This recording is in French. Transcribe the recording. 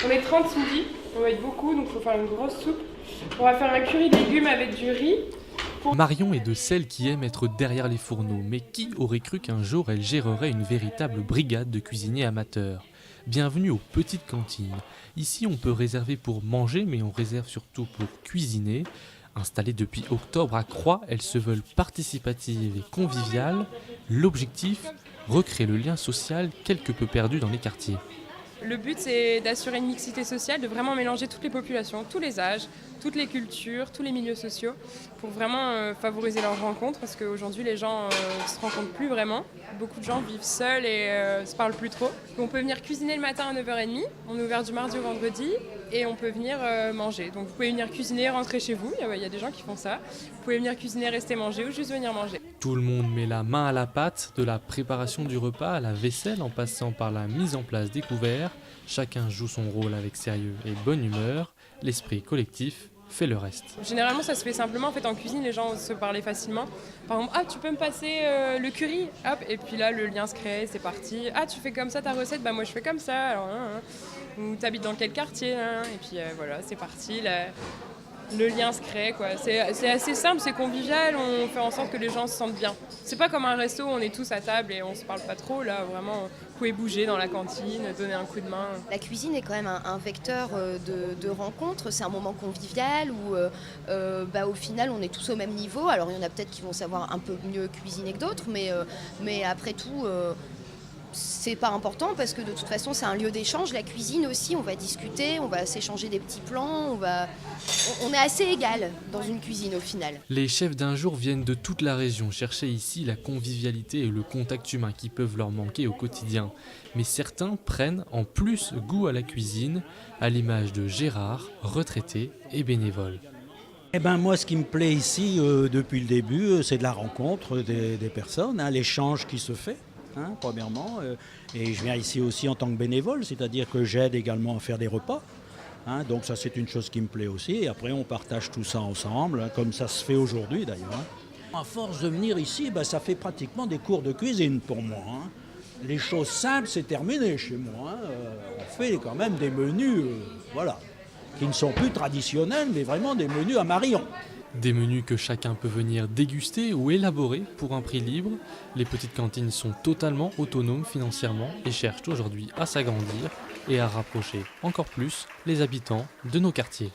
On est 30 ce midi, on va être beaucoup, donc il faut faire une grosse soupe. On va faire un curry de légumes avec du riz. Marion est de celles qui aiment être derrière les fourneaux, mais qui aurait cru qu'un jour elle gérerait une véritable brigade de cuisiniers amateurs? Bienvenue aux petites cantines. Ici on peut réserver pour manger, mais on réserve surtout pour cuisiner. Installées depuis octobre à Croix, elles se veulent participatives et conviviales. L'objectif, recréer le lien social quelque peu perdu dans les quartiers. Le but, c'est d'assurer une mixité sociale, de vraiment mélanger toutes les populations, tous les âges, toutes les cultures, tous les milieux sociaux, pour vraiment favoriser leurs rencontres, parce qu'aujourd'hui, les gens ne se rencontrent plus vraiment. Beaucoup de gens vivent seuls et se parlent plus trop. On peut venir cuisiner le matin à 9h30, on est ouvert du mardi au vendredi, et on peut venir manger. Donc vous pouvez venir cuisiner, rentrer chez vous, il y a des gens qui font ça. Vous pouvez venir cuisiner, rester manger, ou juste venir manger. Tout le monde met la main à la pâte, de la préparation du repas à la vaisselle en passant par la mise en place des couverts. Chacun joue son rôle avec sérieux et bonne humeur. L'esprit collectif fait le reste. Généralement, ça se fait simplement. En fait, en cuisine, les gens se parlent facilement. Par exemple, ah, tu peux me passer le curry, hop, et puis là, le lien se crée, c'est parti. Ah, tu fais comme ça ta recette, bah moi je fais comme ça. Alors, ou t'habites dans quel quartier, et puis voilà, c'est parti. Là, le lien se crée, quoi. C'est assez simple, c'est convivial, on fait en sorte que les gens se sentent bien. C'est pas comme un resto où on est tous à table et on se parle pas trop. Là, vraiment, vous pouvez bouger dans la cantine, donner un coup de main. La cuisine est quand même un vecteur de rencontre, c'est un moment convivial où au final on est tous au même niveau. Alors il y en a peut-être qui vont savoir un peu mieux cuisiner que d'autres, mais après tout c'est pas important parce que de toute façon c'est un lieu d'échange. La cuisine aussi, on va discuter, on va s'échanger des petits plans, on est assez égal dans une cuisine au final. Les chefs d'un jour viennent de toute la région chercher ici la convivialité et le contact humain qui peuvent leur manquer au quotidien. Mais certains prennent en plus goût à la cuisine, à l'image de Gérard, retraité et bénévole. Moi, ce qui me plaît ici depuis le début, c'est de la rencontre des personnes, l'échange qui se fait. Premièrement, et je viens ici aussi en tant que bénévole, c'est-à-dire que j'aide également à faire des repas. Donc ça, c'est une chose qui me plaît aussi. Et après, on partage tout ça ensemble, comme ça se fait aujourd'hui d'ailleurs. À force de venir ici, ça fait pratiquement des cours de cuisine pour moi. Les choses simples, c'est terminé chez moi. On fait quand même des menus, qui ne sont plus traditionnels, mais vraiment des menus à Marion. Des menus que chacun peut venir déguster ou élaborer pour un prix libre. Les petites cantines sont totalement autonomes financièrement et cherchent aujourd'hui à s'agrandir et à rapprocher encore plus les habitants de nos quartiers.